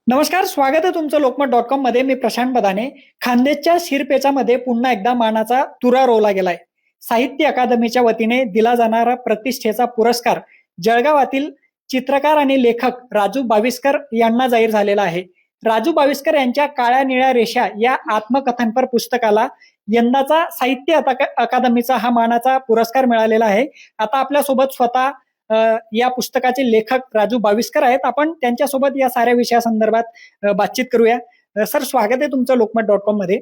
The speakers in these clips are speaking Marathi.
नमस्कार, स्वागत आहे तुमचं लोकमत.com मध्ये. मी प्रशांत बदाने. खान्देशच्या शिरपेचामध्ये पुन्हा एकदा मानाचा तुरा रोवला गेलाय. साहित्य अकादमीच्या वतीने दिला जाणारा प्रतिष्ठेचा पुरस्कार जळगावातील चित्रकार आणि लेखक राजू बाविस्कर यांना जाहीर झालेला आहे. राजू बाविस्कर यांच्या काळ्या निळ्या रेषा या आत्मकथनपर पुस्तकाला यंदाचा साहित्य अकादमीचा हा मानाचा पुरस्कार मिळालेला आहे. आता आपल्यासोबत स्वतः या पुस्तकाचे लेखक राजू बाविस्कर आहेत. आपण त्यांच्यासोबत या साऱ्या विषयासंदर्भात बातचीत करूया. सर, स्वागत आहे तुमचं लोकमत.com मध्ये.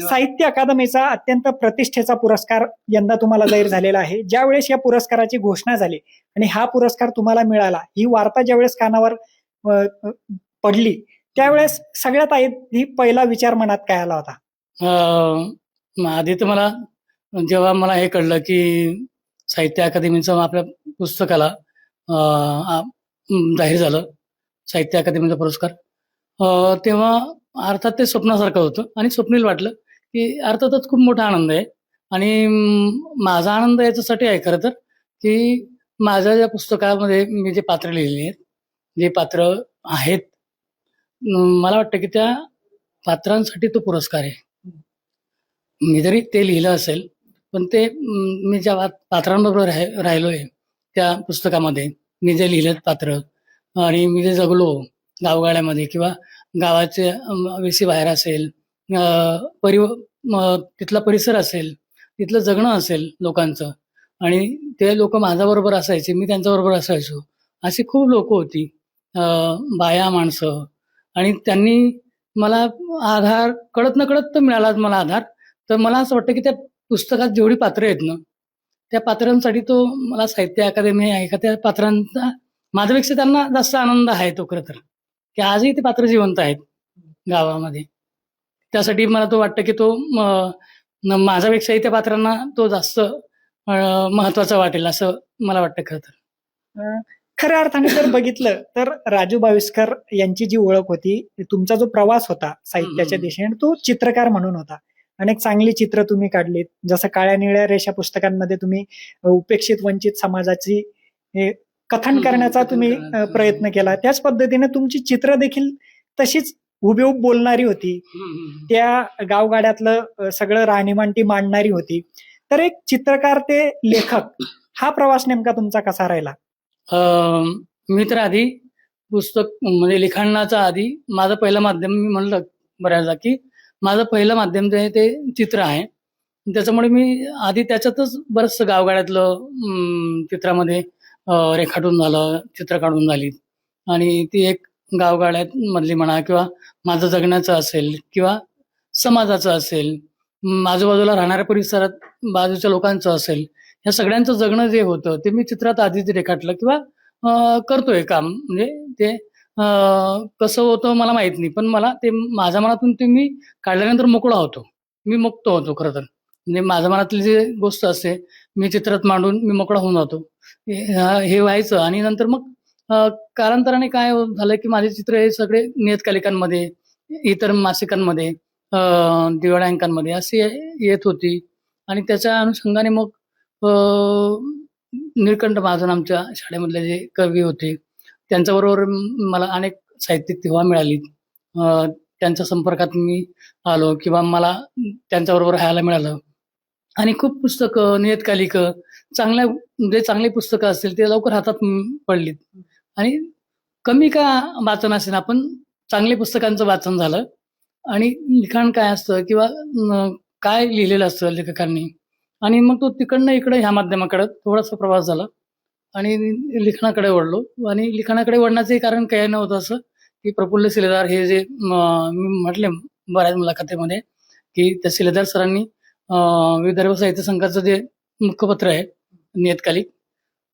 साहित्य अकादमीचा अत्यंत प्रतिष्ठेचा पुरस्कार यंदा तुम्हाला जाहीर झालेला आहे. ज्यावेळेस या पुरस्काराची घोषणा झाली आणि हा पुरस्कार तुम्हाला मिळाला, ही वार्ता ज्यावेळेस कानावर पडली, त्यावेळेस सगळ्यात आधी पहिला विचार मनात काय आला होता? आधी तर जेव्हा मला हे कळलं की साहित्य अकादमीचं आपल्या पुस्तकाला जाहीर झालं साहित्य अकादमीचा पुरस्कार, तेव्हा अर्थात ते स्वप्नासारखं होतं आणि स्वप्नील वाटलं की अर्थातच खूप मोठा आनंद आहे. आणि माझा आनंद याच्यासाठी आहे खरं तर की माझ्या ज्या पुस्तकामध्ये मी जे पात्र लिहिलेली आहेत, जे पात्र आहेत, मला वाटतं की त्या पात्रांसाठी तो पुरस्कार आहे. मी जरी ते लिहिलं असेल पण ते मी ज्या पात्रांबरोबर राहिलोय त्या पुस्तकामध्ये, मी जे लिहिलेत पात्र आणि मी जे जगलो गावगाड्यामध्ये किंवा गावाचे वेशी बाहेर असेल, तिथला परिसर असेल, तिथलं जगणं असेल लोकांचं, आणि ते लोक माझ्याबरोबर असायचे, मी त्यांच्याबरोबर असायचो. अशी खूप लोक होती, बाया माणसं, आणि त्यांनी मला आधार कळत न कळत तर मिळाला मला आधार. तर मला असं वाटतं की त्या पुस्तकात जेवढी पात्र आहेत ना, त्या पात्रांसाठी तो मला साहित्य अकादमी आहे का, त्या पात्रांचा माझ्यापेक्षा त्यांना जास्त आनंद आहे तो खरं तर, की आजही ते पात्र जिवंत आहेत गावामध्ये. त्यासाठी मला तो वाटतं की तो माझ्यापेक्षाही त्या पात्रांना तो जास्त महत्वाचा वाटेल असं मला वाटतं खरं तर. खऱ्या अर्थाने जर बघितलं तर राजू बाविस्कर यांची जी ओळख होती, तुमचा जो प्रवास होता साहित्याच्या दिशेने, तो चित्रकार म्हणून होता. अनेक चांगली चित्र तुम्ही काढलीत. जसं काळ्या निळ्या रेषा पुस्तकांमध्ये तुम्ही उपेक्षित वंचित समाजाची कथन करण्याचा तुम्ही प्रयत्न केला. त्याच पद्धतीने तुमची चित्र देखील तशीच हुबेहूब बोलणारी होती, त्या गावगाड्यातलं सगळं राहणीमान ती मांडणारी होती. तर एक चित्रकार ते लेखक हा प्रवास नेमका तुमचा कसा राहिला? मी तर आधी पुस्तक म्हणजे लिखाणाचा आधी माझं पहिलं माध्यम, मी म्हणलं बऱ्याचदा की माझं पहिलं माध्यम जे आहे ते चित्र आहे. त्याच्यामुळे मी आधी त्याच्यातच बरंचसं गावगाड्यातलं चित्रामध्ये रेखाटून झालं, चित्र काढून झाली, आणि ती एक गावगाड्यात मधली म्हणा किंवा माझं जगण्याचं असेल किंवा समाजाचं असेल, आजूबाजूला राहणाऱ्या परिसरात बाजूच्या लोकांचं असेल, ह्या सगळ्यांचं जगणं जे होतं ते मी चित्रात आधीच रेखाटलं किंवा करतोय काम. म्हणजे ते कसं होतं मला माहित नाही, पण मला ते माझ्या मनातून ते मी काढल्यानंतर मोकळा होतो, मी मुक्त होतो खरं तर. म्हणजे माझ्या मनातली जी गोष्ट असते मी चित्रात मांडून मी मोकळा होऊन जातो, हे व्हायचं. आणि नंतर मग कालांतराने काय झालं की माझे चित्र हे सगळे नियतकालिकांमध्ये, इतर मासिकांमध्ये, दिवाळ्यांकांमध्ये अशी येत होती. आणि त्याच्या अनुषंगाने मग निळकंठ महाजन आमच्या शाळेमधले जे कवी होते त्यांच्याबरोबर मला अनेक साहित्यिक तेव्हा मिळाली. त्यांच्या संपर्कात मी आलो किंवा मला त्यांच्याबरोबर राहायला मिळालं, आणि खूप पुस्तकं, नियतकालिकं, जे चांगली पुस्तकं असतील ते लवकर हातात पडलीत. आणि कमी का वाचन असेल, आपण चांगल्या पुस्तकांचं वाचन झालं, आणि लिखाण काय असतं किंवा काय लिहिलेलं असतं लेखकांनी, आणि मग तो तिकडनं इकडं ह्या माध्यमाकडे थोडासा प्रवास झाला आणि लिखाणाकडे वळलो. आणि लिखाणाकडे वळण्याचंही कारण काही नव्हतं असं की प्रफुल्ल शिलेदार हे जे मी म्हटले बऱ्याच मुलाखतीमध्ये की त्या शिलेदार सरांनी विदर्भ साहित्य संघाचं जे मुखपत्र आहे नियतकालिक,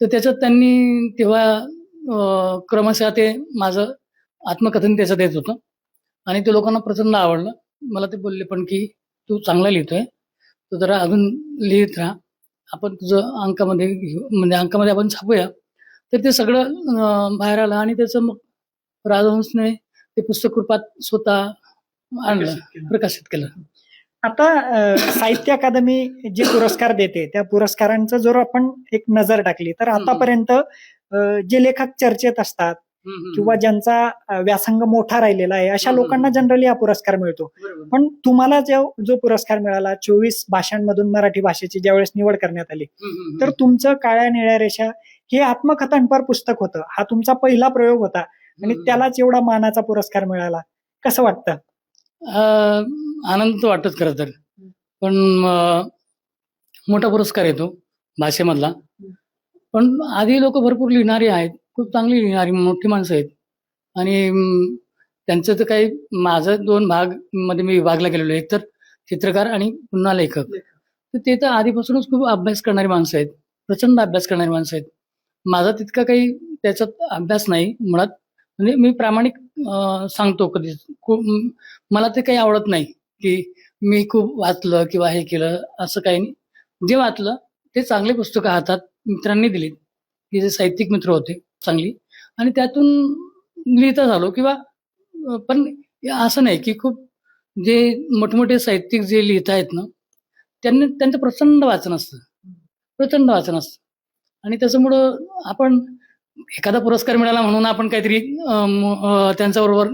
तर त्याच्यात त्यांनी तेव्हा क्रमशः ते माझं आत्मकथन त्याच्यात येत होतं, आणि ते लोकांना प्रचंड आवडलं. मला ते बोलले पण की तू चांगला लिहितोय, तू जरा अजून लिहित राहा, आपण तुझं अंकामध्ये म्हणजे अंकामध्ये आपण छापूया. तर ते सगळं बाहेर आलं, आणि त्याचं मग राजहंसने ते पुस्तक रूपात स्वतः आणलं, प्रकाशित केलं. आता साहित्य अकादमी जे पुरस्कार देते त्या पुरस्कारांचं जर आपण एक नजर टाकली तर आतापर्यंत जे लेखक चर्चेत असतात किंवा ज्यांचा व्यासंग मोठा राहिलेला आहे अशा हम्म. लोकांना जनरली हा पुरस्कार मिळतो. बरोबर. पण तुम्हाला जो पुरस्कार मिळाला 24 भाषांमधून मराठी भाषेची ज्यावेळेस निवड करण्यात आली, तर तुमचं काळ्या निळ्या रेषा हे आत्मकथनपर पुस्तक होतं. हा तुमचा पहिला प्रयोग होता आणि त्यालाच एवढा मानाचा पुरस्कार मिळाला. कसं वाटतं? आनंद वाटत खरं तर, पण मोठा पुरस्कार येतो भाषेमधला. पण आधी लोक भरपूर लिहिणारी आहेत, खूप चांगली लिहिणारी मोठी माणसं आहेत. आणि त्यांचं तर काही, माझं 2 भाग मध्ये मी विभागला गेलेलो आहे, एक तर चित्रकार आणि पुन्हा लेखक. तर ते तर आधीपासूनच खूप अभ्यास करणारी माणसं आहेत, प्रचंड अभ्यास करणारी माणसं आहेत. माझा तितका काही त्याच्यात अभ्यास नाही मुळात. म्हणजे मी प्रामाणिक सांगतो, कधी मला ते काही आवडत नाही की मी खूप वाचलं किंवा हे केलं, असं काही नाही. जे वाचलं ते चांगले पुस्तकं हातात मित्रांनी दिलीत, की जे साहित्यिक मित्र होते चांगली, आणि त्यातून लिहिता झालो. किंवा पण असं नाही की खूप जे मोठमोठे साहित्यिक जे लिहित आहेत ना, त्यांचं प्रचंड वाचन असतं, प्रचंड वाचन असतं. आणि त्याच्यामुळं आपण एखादा पुरस्कार मिळाला म्हणून आपण काहीतरी त्यांच्याबरोबर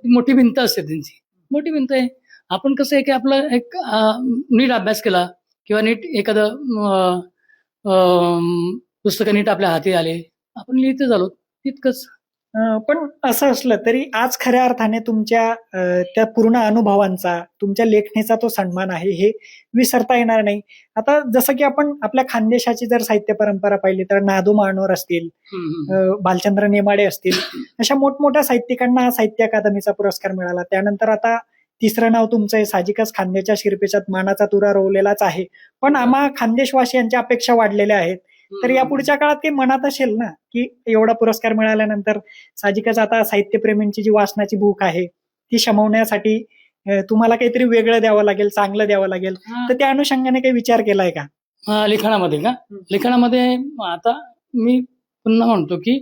मोठी भिंत असते त्यांची, मोठी भिंत आहे. आपण कसं आहे की आपलं एक नीट अभ्यास केला किंवा नीट एखादं पुस्तकं नीट आपल्या हाती आले, आपण लिहिते झालो, तितकंच. पण असं असलं तरी आज खऱ्या अर्थाने तुमच्या त्या पूर्ण अनुभवांचा, तुमच्या लेखणीचा तो सन्मान आहे, हे विसरता येणार नाही. आता जसं की आपण आपल्या खानदेशाची जर साहित्य परंपरा पाहिली तर नादू महानोर असतील, भालचंद्र नेमाडे असतील, अशा मोठमोठ्या साहित्यिकांना हा साहित्य अकादमीचा पुरस्कार मिळाला. त्यानंतर आता तिसरं नाव तुमचं आहे. साहजिकच खानदेशच्या शिरपेचात मानाचा तुरा रोवलेलाच आहे. पण आम्हा खानदेशवासियांच्या अपेक्षा वाढलेल्या आहेत. तर या पुढच्या काळात काही मनात असेल ना, की एवढा पुरस्कार मिळाल्यानंतर साहजिकच आता साहित्यप्रेमींची जी वाचनाची भूक आहे ती शमवण्यासाठी तुम्हाला काहीतरी वेगळं द्यावं लागेल, चांगलं द्यावं लागेल. तर त्या अनुषंगाने काही विचार केलाय का? लिखाणामध्ये का? लिखाणामध्ये आता मी पुन्हा म्हणतो की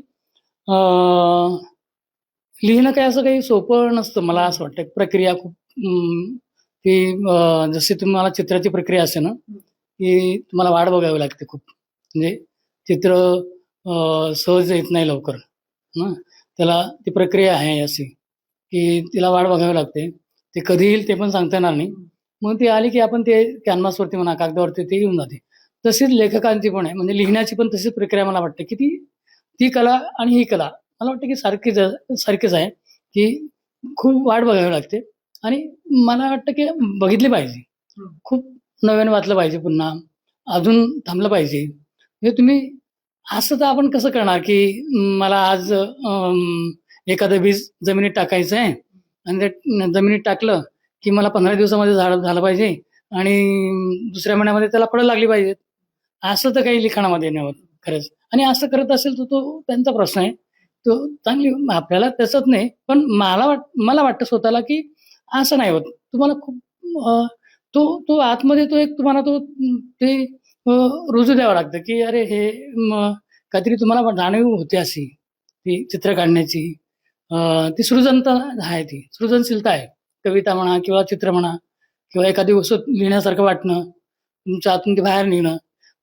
लिहिणं काही असं काही सोपं नसतं. मला असं वाटतं प्रक्रिया खूप ती जशी तुम्हाला चित्राची प्रक्रिया असते ना, की तुम्हाला वाट बघावी लागते खूप. म्हणजे चित्र सहज येत नाही लवकर ना, त्याला ती प्रक्रिया आहे अशी, की तिला वाट बघावी लागते. ते कधी येईल ते पण सांगता येणार नाही. मग ती आली की आपण ते कॅनव्हासवरती म्हणा, कागदावरती ते येऊन जाते. तशीच लेखकांची पण आहे, म्हणजे लिहिण्याची पण तशीच प्रक्रिया मला वाटते, की ती कला आणि ही कला मला वाटतं की सारखीच आहे, की खूप वाट बघावी लागते. आणि मला वाटतं की बघितली पाहिजे, खूप नव्याने वाचलं पाहिजे, पुन्हा अजून थांबलं पाहिजे. म्हणजे तुम्ही असं तर आपण कसं करणार की मला आज एखादं बीज जमिनीत टाकायचं आहे आणि ते जमिनीत टाकलं की मला 15 दिवसामध्ये झाड झालं पाहिजे आणि दुसऱ्या महिन्यामध्ये त्याला फळं लागली पाहिजेत. असं तर काही लिखाणामध्ये नाही होत खरंच. आणि असं करत असेल तर तो त्यांचा प्रश्न आहे. तो चांगली, आपल्याला त्याच्यात नाही, पण मला वाटतं स्वतःला की असं नाही होत. तुम्हाला खूप तो तो आतमध्ये तो एक तुम्हाला ते रुजू द्यावं लागतं की अरे हे काहीतरी तुम्हाला जाणीव होते अशी ती चित्र काढण्याची. ती सृजनता आहे, ती सृजनशीलता आहे. कविता म्हणा किंवा चित्र म्हणा किंवा एखादी गोष्ट लिहिण्यासारखं वाटणं, तुमच्या आतून ती बाहेर निघणं,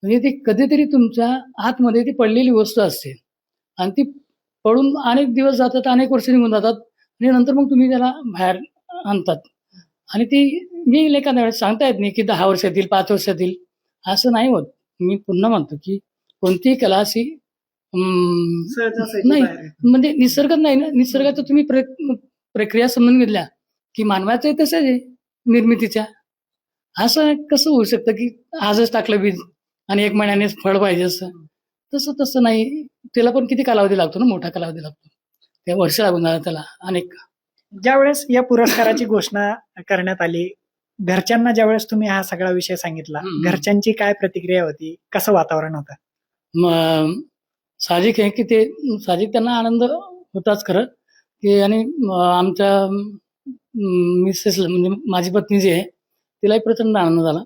म्हणजे ती कधीतरी तुमच्या आतमध्ये ती पडलेली वस्तू असते आणि ती पडून अनेक दिवस जातात, अनेक वर्ष निघून जातात आणि नंतर मग तुम्ही त्याला बाहेर आणतात. आणि ती मी एखाद्या वेळेस सांगता येत नाही की 10 वर्षातील, 5 वर्षातील, असं नाही होत. मी पुन्हा म्हणतो की कोणतीही कला अशी नाही, म्हणजे निसर्गात नाही ना, निसर्गाचं तुम्ही प्रक्रिया समजून घेतल्या की मानवाचं तसंच आहे निर्मितीच्या. असं कसं होऊ शकतं की आजच टाकलं बीज आणि 1 महिन्यानेच फळ पाहिजे असं? तसं नाही. त्याला पण किती कालावधी लागतो ना, मोठा कालावधी लागतो. ते वर्ष लागून जातात त्याला अनेक. ज्यावेळेस या पुरस्काराची घोषणा करण्यात आली, घरच्यांना ज्यावेळेस तुम्ही हा सगळा विषय सांगितला, घरच्यांची काय प्रतिक्रिया होती? कसं वातावरण होतं? मग साहजिक आहे की ते साहजिक त्यांना आनंद होताच खरं, की आणि आमच्या मिसेसला, म्हणजे माझी पत्नी जी आहे तिलाही प्रचंड आनंद झाला.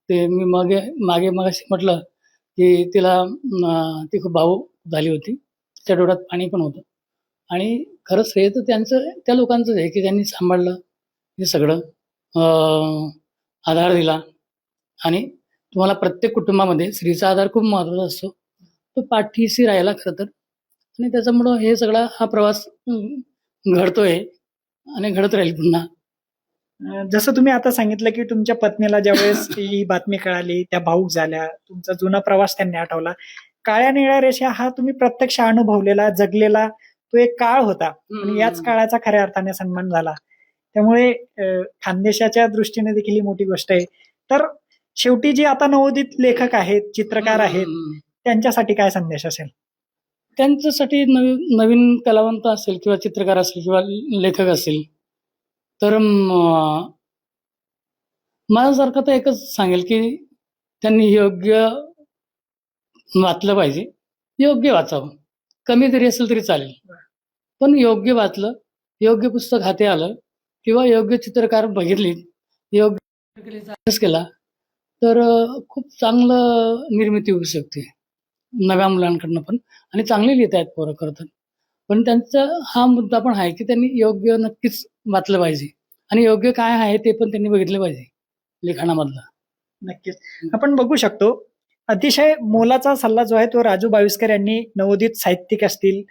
ते मी मगाशी म्हटलं की तिला ती खूप भावूक झाली होती. तिच्या डोळ्यात पाणी पण होतं. आणि खरं श्रेय तर त्या लोकांचंच आहे की त्यांनी सांभाळलं हे सगळं, आधार दिला. आणि तुम्हाला प्रत्येक कुटुंबामध्ये स्त्रीचा आधार खूप महत्त्वाचा असतो. तो पाठीशी राहिला खरं तर. आणि त्याच्यामुळं हे सगळा हा प्रवास घडतोय आणि घडत राहील पुन्हा. जसं तुम्ही आता सांगितलं की तुमच्या पत्नीला ज्यावेळेस ही बातमी कळाली त्या भावूक झाल्या, तुमचा जुना प्रवास त्यांनी आठवला. काळ्या निळ्या रेषा हा तुम्ही प्रत्यक्ष अनुभवलेला, जगलेला तो एक काळ होता आणि याच काळाचा खऱ्या अर्थाने सन्मान झाला. त्यामुळे खानदेशाच्या दृष्टीने देखील ही मोठी गोष्ट आहे. तर शेवटी जे आता नवोदित लेखक आहेत, चित्रकार आहेत, त्यांच्यासाठी काय संदेश असेल? त्यांच्यासाठी नवीन कलावंत असेल किंवा चित्रकार असेल किंवा लेखक असेल तर माझ्यासारखं तर एकच सांगेल की त्यांनी योग्य वाचलं पाहिजे. योग्य वाचावं. कमी जरी असेल तरी चालेल. पण योग्य वाचलं, योग्य पुस्तक हाती आलं किंवा योग्य चित्रकार बघितली, योग्य चित्रकलेचा अभ्यास केला तर खूप चांगलं निर्मिती होऊ शकते. नव्या मुलांकडनं पण आणि चांगले लिहितायत पोरं खरं तर. पण त्यांचा हा मुद्दा पण आहे की त्यांनी योग्य नक्कीच वाचलं पाहिजे आणि योग्य काय आहे ते पण त्यांनी बघितलं पाहिजे लिखाणामधलं. नक्कीच. आपण बघू शकतो अतिशय मोलाचा सल्ला जो आहे तो राजू बाविस्कर यांनी नवोदित साहित्यिक असतील,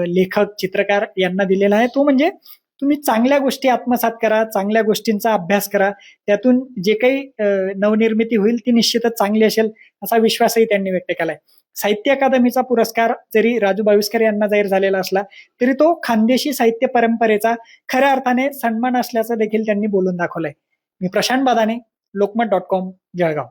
लेखक, चित्रकार यांना दिलेला आहे. तो म्हणजे तुम्ही चांगल्या गोष्टी आत्मसात करा, चांगल्या गोष्टींचा अभ्यास करा. त्यातून जे काही नवनिर्मिती होईल ती निश्चितच चांगली असेल असा विश्वासही त्यांनी व्यक्त केलाय. साहित्य अकादमीचा पुरस्कार जरी राजू बाविस्कर यांना जाहीर झालेला असला तरी तो खानदेशी साहित्य परंपरेचा खऱ्या अर्थाने सन्मान असल्याचं देखील त्यांनी बोलून दाखवलंय. मी प्रशांत बादाने, लोकमत.com, जळगाव.